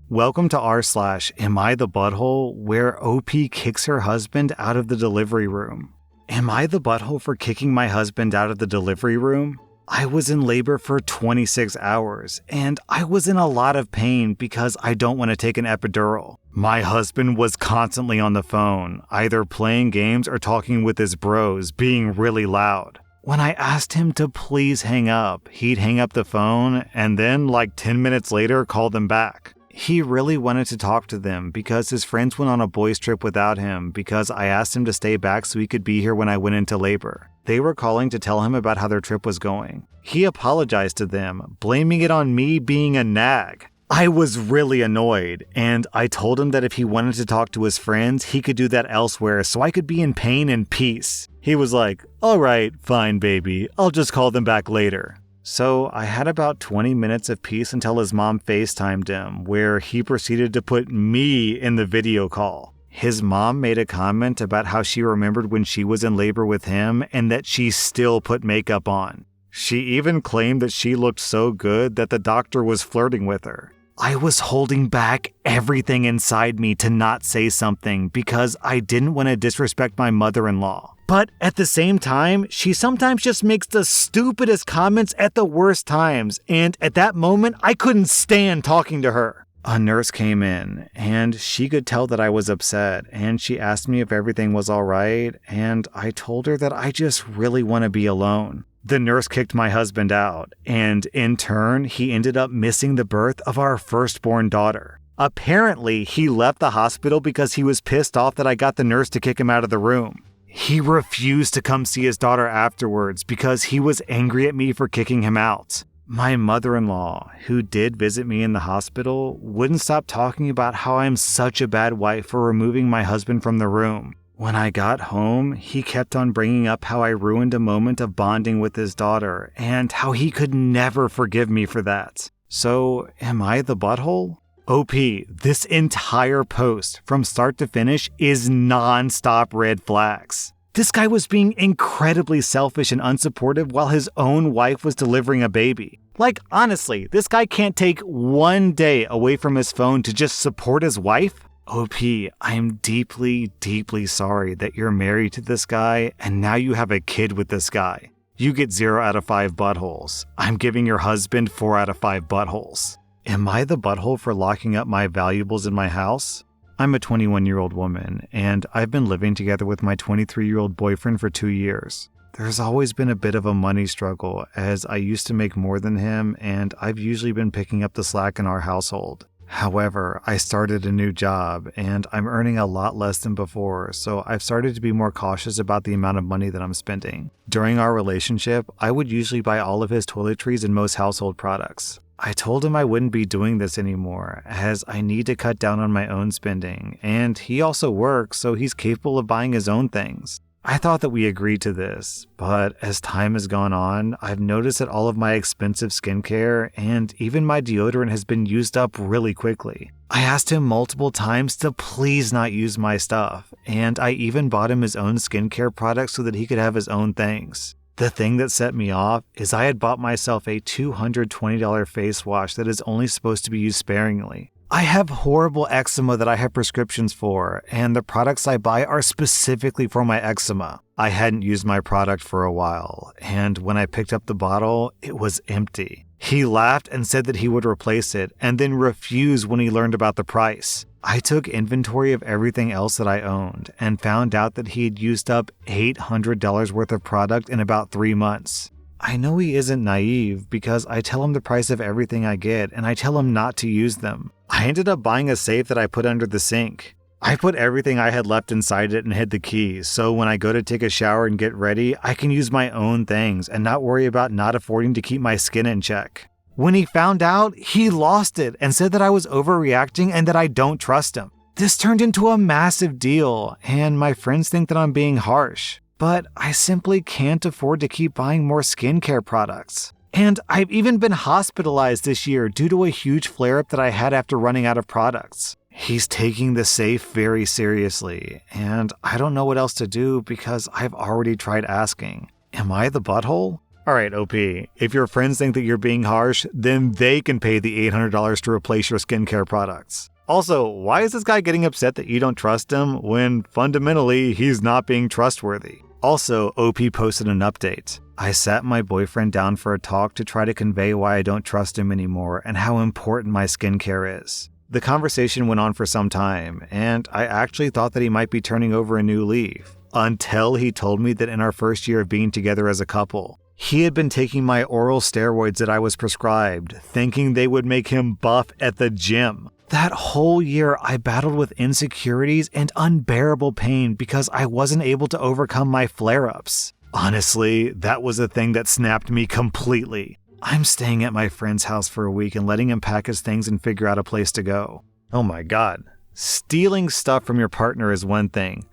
Welcome to rSlash, Am I the Butthole, where OP kicks her husband out of the delivery room. Am I the butthole for kicking my husband out of the delivery room? I was in labor for 26 hours, and I was in a lot of pain because I don't want to take an epidural. My husband was constantly on the phone, either playing games or talking with his bros, being really loud. When I asked him to please hang up, he'd hang up the phone and then, like 10 minutes later, call them back. He really wanted to talk to them because his friends went on a boys' trip without him because I asked him to stay back so he could be here when I went into labor. They were calling to tell him about how their trip was going. He apologized to them, blaming it on me being a nag. I was really annoyed, and I told him that if he wanted to talk to his friends, he could do that elsewhere so I could be in pain and peace. He was like, "Alright, fine baby, I'll just call them back later." So I had about 20 minutes of peace until his mom FaceTimed him, where he proceeded to put me in the video call. His mom made a comment about how she remembered when she was in labor with him and that she still put makeup on. She even claimed that she looked so good that the doctor was flirting with her. I was holding back everything inside me to not say something because I didn't want to disrespect my mother-in-law. But at the same time, she sometimes just makes the stupidest comments at the worst times, and at that moment, I couldn't stand talking to her. A nurse came in, and she could tell that I was upset, and she asked me if everything was alright, and I told her that I just really want to be alone. The nurse kicked my husband out, and in turn, he ended up missing the birth of our firstborn daughter. Apparently, he left the hospital because he was pissed off that I got the nurse to kick him out of the room. He refused to come see his daughter afterwards because he was angry at me for kicking him out. My mother-in-law, who did visit me in the hospital, wouldn't stop talking about how I'm such a bad wife for removing my husband from the room. When I got home, he kept on bringing up how I ruined a moment of bonding with his daughter and how he could never forgive me for that. So, am I the butthole? OP, this entire post, from start to finish, is non-stop red flags. This guy was being incredibly selfish and unsupportive while his own wife was delivering a baby. Like, honestly, this guy can't take one day away from his phone to just support his wife? OP, I'm deeply, deeply sorry that you're married to this guy and now you have a kid with this guy. You get 0 out of 5 buttholes. I'm giving your husband 4 out of 5 buttholes. Am I the butthole for locking up my valuables in my house? I'm a 21-year-old woman, and I've been living together with my 23-year-old boyfriend for 2 years. There's always been a bit of a money struggle, as I used to make more than him, and I've usually been picking up the slack in our household. However, I started a new job, and I'm earning a lot less than before, so I've started to be more cautious about the amount of money that I'm spending. During our relationship, I would usually buy all of his toiletries and most household products. I told him I wouldn't be doing this anymore, as I need to cut down on my own spending, and he also works, so he's capable of buying his own things. I thought that we agreed to this, but as time has gone on, I've noticed that all of my expensive skincare and even my deodorant has been used up really quickly. I asked him multiple times to please not use my stuff, and I even bought him his own skincare products so that he could have his own things. The thing that set me off is I had bought myself a $220 face wash that is only supposed to be used sparingly. I have horrible eczema that I have prescriptions for, and the products I buy are specifically for my eczema. I hadn't used my product for a while, and when I picked up the bottle, it was empty. He laughed and said that he would replace it, and then refused when he learned about the price. I took inventory of everything else that I owned, and found out that he had used up $800 worth of product in about 3 months. I know he isn't naive because I tell him the price of everything I get and I tell him not to use them. I ended up buying a safe that I put under the sink. I put everything I had left inside it and hid the keys, so when I go to take a shower and get ready, I can use my own things and not worry about not affording to keep my skin in check. When he found out, he lost it and said that I was overreacting and that I don't trust him. This turned into a massive deal, and my friends think that I'm being harsh. But I simply can't afford to keep buying more skincare products. And I've even been hospitalized this year due to a huge flare-up that I had after running out of products. He's taking the safe very seriously, and I don't know what else to do because I've already tried asking. Am I the butthole? Alright, OP, if your friends think that you're being harsh, then they can pay the $800 to replace your skincare products. Also, why is this guy getting upset that you don't trust him when fundamentally he's not being trustworthy? Also, OP posted an update. I sat my boyfriend down for a talk to try to convey why I don't trust him anymore and how important my skincare is. The conversation went on for some time, and I actually thought that he might be turning over a new leaf, until he told me that in our first year of being together as a couple, he had been taking my oral steroids that I was prescribed, thinking they would make him buff at the gym. That whole year, I battled with insecurities and unbearable pain because I wasn't able to overcome my flare-ups. Honestly, that was a thing that snapped me completely. I'm staying at my friend's house for a week and letting him pack his things and figure out a place to go. Oh my god. Stealing stuff from your partner is one thing,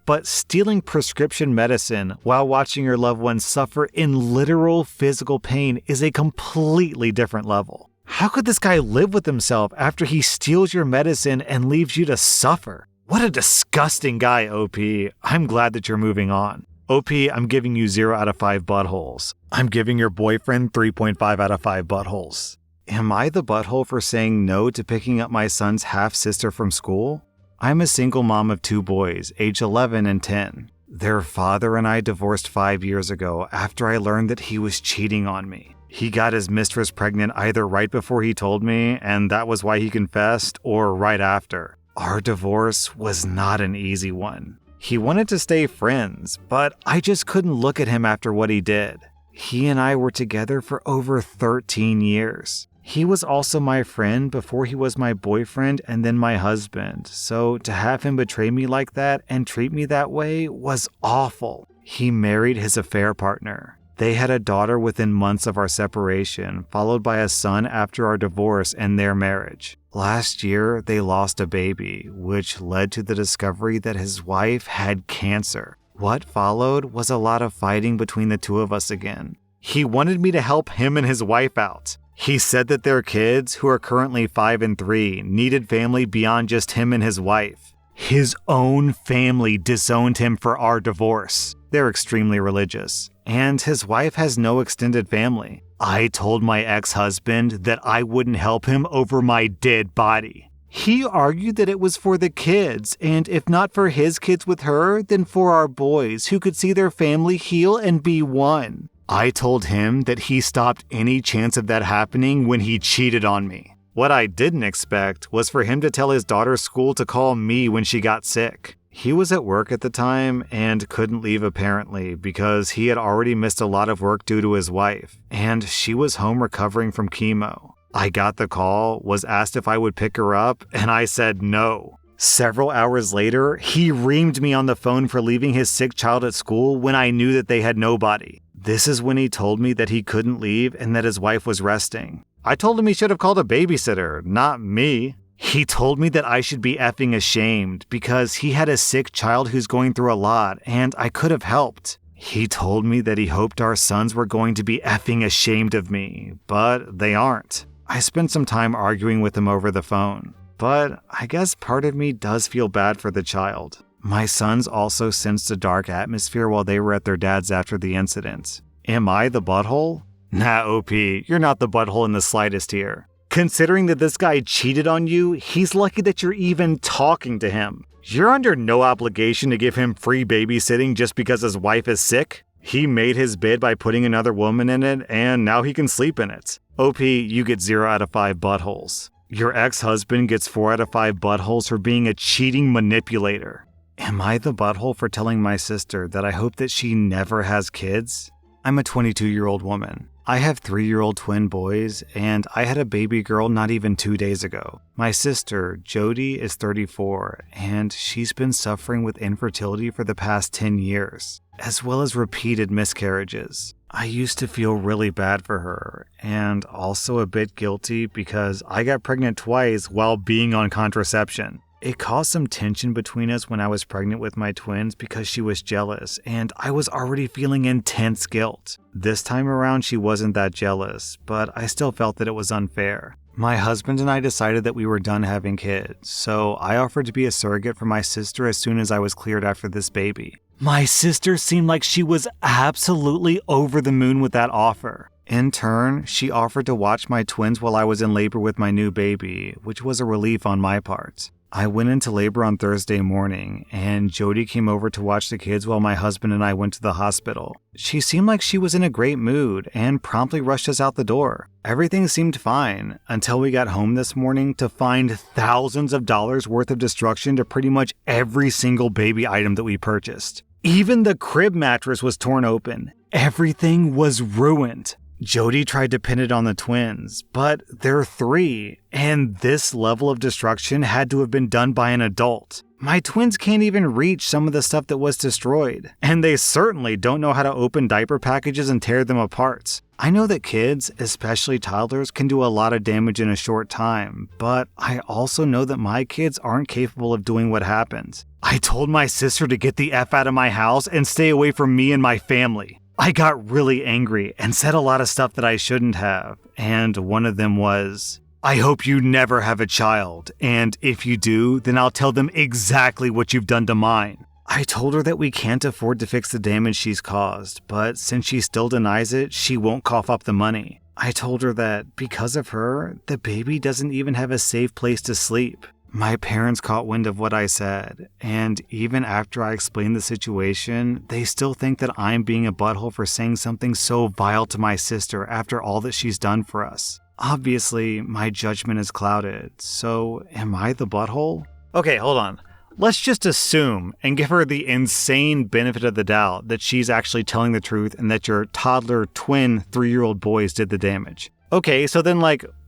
but stealing prescription medicine while watching your loved ones suffer in literal physical pain is a completely different level. How could this guy live with himself after he steals your medicine and leaves you to suffer? What a disgusting guy, OP. I'm glad that you're moving on. OP, I'm giving you 0 out of 5 buttholes. I'm giving your boyfriend 3.5 out of 5 buttholes. Am I the butthole for saying no to picking up my son's half-sister from school? I'm a single mom of 2 boys, age 11 and 10. Their father and I divorced 5 years ago after I learned that he was cheating on me. He got his mistress pregnant either right before he told me, and that was why he confessed, or right after. Our divorce was not an easy one. He wanted to stay friends, but I just couldn't look at him after what he did. He and I were together for over 13 years. He was also my friend before he was my boyfriend and then my husband, so to have him betray me like that and treat me that way was awful. He married his affair partner. They had a daughter within months of our separation, followed by a son after our divorce and their marriage. Last year, they lost a baby, which led to the discovery that his wife had cancer. What followed was a lot of fighting between the two of us again. He wanted me to help him and his wife out. He said that their kids, who are currently 5 and 3, needed family beyond just him and his wife. His own family disowned him for our divorce. They're extremely religious, and his wife has no extended family. I told my ex-husband that I wouldn't help him over my dead body. He argued that it was for the kids, and if not for his kids with her, then for our boys who could see their family heal and be one. I told him that he stopped any chance of that happening when he cheated on me. What I didn't expect was for him to tell his daughter's school to call me when she got sick. He was at work at the time and couldn't leave apparently because he had already missed a lot of work due to his wife, and she was home recovering from chemo. I got the call, was asked if I would pick her up, and I said no. Several hours later, he reamed me on the phone for leaving his sick child at school when I knew that they had nobody. This is when he told me that he couldn't leave and that his wife was resting. I told him he should have called a babysitter, not me. He told me that I should be effing ashamed because he had a sick child who's going through a lot and I could have helped. He told me that he hoped our sons were going to be effing ashamed of me, but they aren't. I spent some time arguing with him over the phone, but I guess part of me does feel bad for the child. My sons also sensed a dark atmosphere while they were at their dad's after the incident. Am I the butthole? Nah, OP, you're not the butthole in the slightest here. Considering that this guy cheated on you, he's lucky that you're even talking to him. You're under no obligation to give him free babysitting just because his wife is sick. He made his bed by putting another woman in it, and now he can sleep in it. OP, you get 0 out of 5 buttholes. Your ex-husband gets 4 out of 5 buttholes for being a cheating manipulator. Am I the butthole for telling my sister that I hope that she never has kids? I'm a 22-year-old woman. I have 3-year-old twin boys, and I had a baby girl not even 2 days ago. My sister, Jody, is 34, and she's been suffering with infertility for the past 10 years, as well as repeated miscarriages. I used to feel really bad for her, and also a bit guilty because I got pregnant twice while being on contraception. It caused some tension between us when I was pregnant with my twins because she was jealous, and I was already feeling intense guilt. This time around, she wasn't that jealous, but I still felt that it was unfair. My husband and I decided that we were done having kids, so I offered to be a surrogate for my sister as soon as I was cleared after this baby. My sister seemed like she was absolutely over the moon with that offer. In turn, she offered to watch my twins while I was in labor with my new baby, which was a relief on my part. I went into labor on Thursday morning, and Jody came over to watch the kids while my husband and I went to the hospital. She seemed like she was in a great mood and promptly rushed us out the door. Everything seemed fine until we got home this morning to find thousands of dollars worth of destruction to pretty much every single baby item that we purchased. Even the crib mattress was torn open. Everything was ruined. Jody tried to pin it on the twins, but they're 3, and this level of destruction had to have been done by an adult. My twins can't even reach some of the stuff that was destroyed, and they certainly don't know how to open diaper packages and tear them apart. I know that kids, especially toddlers, can do a lot of damage in a short time, but I also know that my kids aren't capable of doing what happened. I told my sister to get the F out of my house and stay away from me and my family. I got really angry and said a lot of stuff that I shouldn't have, and one of them was, I hope you never have a child, and if you do, then I'll tell them exactly what you've done to mine. I told her that we can't afford to fix the damage she's caused, but since she still denies it, she won't cough up the money. I told her that because of her, the baby doesn't even have a safe place to sleep. My parents caught wind of what I said, and even after I explained the situation, they still think that I'm being a butthole for saying something so vile to my sister after all that she's done for us. Obviously, my judgment is clouded, so am I the butthole? Okay, hold on. Let's just assume and give her the insane benefit of the doubt that she's actually telling the truth and that your toddler twin 3-year-old boys did the damage. Okay, so then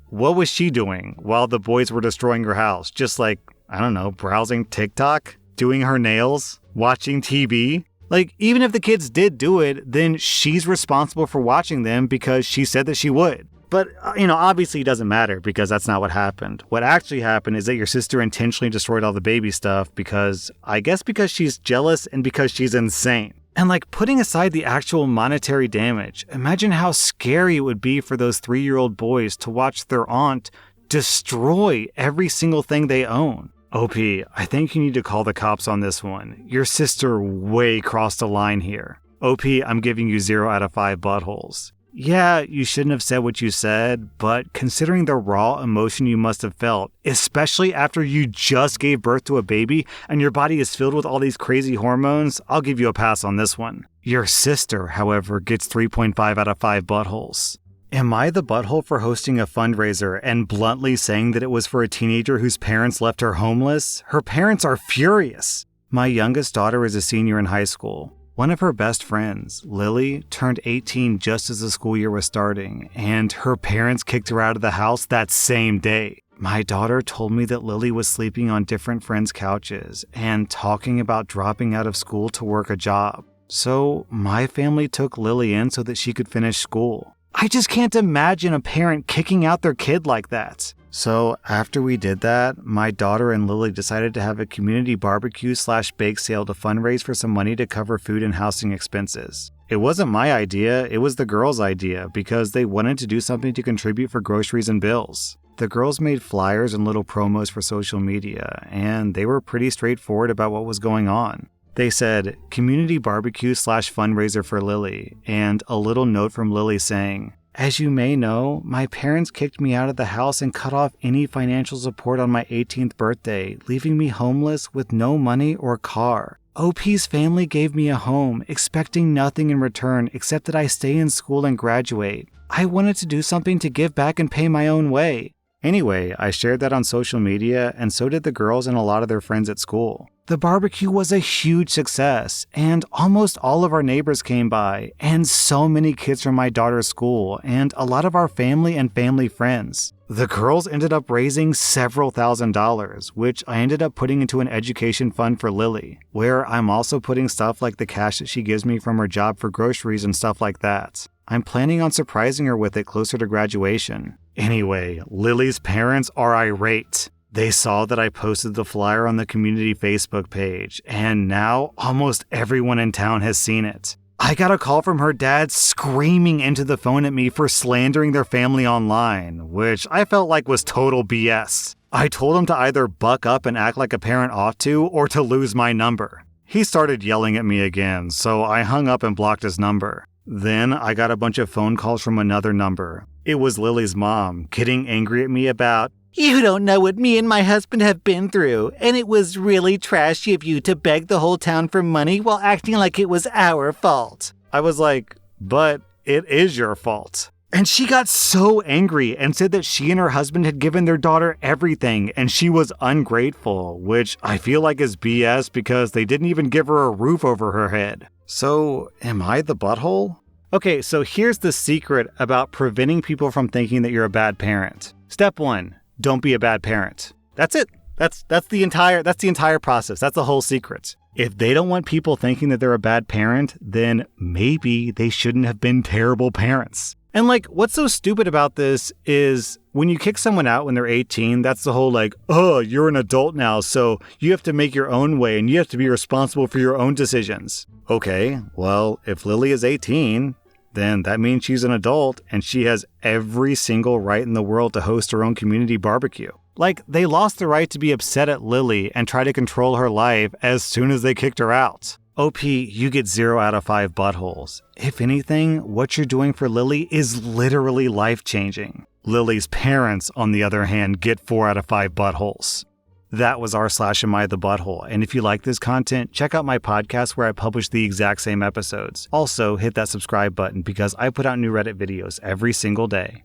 what was she doing while the boys were destroying her house? Just I don't know, browsing TikTok? Doing her nails? Watching TV? Even if the kids did do it, then she's responsible for watching them because she said that she would. But, obviously it doesn't matter because that's not what happened. What actually happened is that your sister intentionally destroyed all the baby stuff because she's jealous and because she's insane. And putting aside the actual monetary damage, imagine how scary it would be for those 3-year-old boys to watch their aunt destroy every single thing they own. OP, I think you need to call the cops on this one. Your sister way crossed a line here. OP, I'm giving you 0 out of 5 buttholes. Yeah, you shouldn't have said what you said, but considering the raw emotion you must have felt, especially after you just gave birth to a baby and your body is filled with all these crazy hormones, I'll give you a pass on this one. Your sister, however, gets 3.5 out of 5 buttholes. Am I the butthole for hosting a fundraiser and bluntly saying that it was for a teenager whose parents left her homeless? Her parents are furious. My youngest daughter is a senior in high school. One of her best friends, Lily, turned 18 just as the school year was starting, and her parents kicked her out of the house that same day. My daughter told me that Lily was sleeping on different friends' couches and talking about dropping out of school to work a job. So my family took Lily in so that she could finish school. I just can't imagine a parent kicking out their kid like that. So after we did that, my daughter and Lily decided to have a community barbecue/bake sale to fundraise for some money to cover food and housing expenses. It wasn't my idea, it was the girls' idea because they wanted to do something to contribute for groceries and bills. The girls made flyers and little promos for social media, and they were pretty straightforward about what was going on. They said, community barbecue/fundraiser for Lily, and a little note from Lily saying, as you may know, my parents kicked me out of the house and cut off any financial support on my 18th birthday, leaving me homeless with no money or car. OP's family gave me a home, expecting nothing in return except that I stay in school and graduate. I wanted to do something to give back and pay my own way. Anyway, I shared that on social media, and so did the girls and a lot of their friends at school. The barbecue was a huge success, and almost all of our neighbors came by, and so many kids from my daughter's school, and a lot of our family and family friends. The girls ended up raising several $1,000s, which I ended up putting into an education fund for Lily, where I'm also putting stuff like the cash that she gives me from her job for groceries and stuff like that. I'm planning on surprising her with it closer to graduation. Anyway, Lily's parents are irate. They saw that I posted the flyer on the community Facebook page, and now almost everyone in town has seen it. I got a call from her dad screaming into the phone at me for slandering their family online, which I felt like was total BS. I told him to either buck up and act like a parent ought to, or to lose my number. He started yelling at me again, so I hung up and blocked his number. Then I got a bunch of phone calls from another number. It was Lily's mom, getting angry at me about, "You don't know what me and my husband have been through, and it was really trashy of you to beg the whole town for money while acting like it was our fault." I was like, "But it is your fault." And she got so angry and said that she and her husband had given their daughter everything and she was ungrateful, which I feel like is BS because they didn't even give her a roof over her head. So, am I the butthole? Okay, so here's the secret about preventing people from thinking that you're a bad parent. Step 1, don't be a bad parent. That's it. That's the entire process. That's the whole secret. If they don't want people thinking that they're a bad parent, then maybe they shouldn't have been terrible parents. And like, what's so stupid about this is when you kick someone out when they're 18, that's the whole like, oh, you're an adult now, so you have to make your own way and you have to be responsible for your own decisions. Okay, well, if Lily is 18, then that means she's an adult and she has every single right in the world to host her own community barbecue. Like, they lost the right to be upset at Lily and try to control her life as soon as they kicked her out. OP, you get 0 out of 5 buttholes. If anything, what you're doing for Lily is literally life-changing. Lily's parents, on the other hand, get 4 out of 5 buttholes. That was rSlash AmITheA, and if you like this content, check out my podcast where I publish the exact same episodes. Also, hit that subscribe button because I put out new Reddit videos every single day.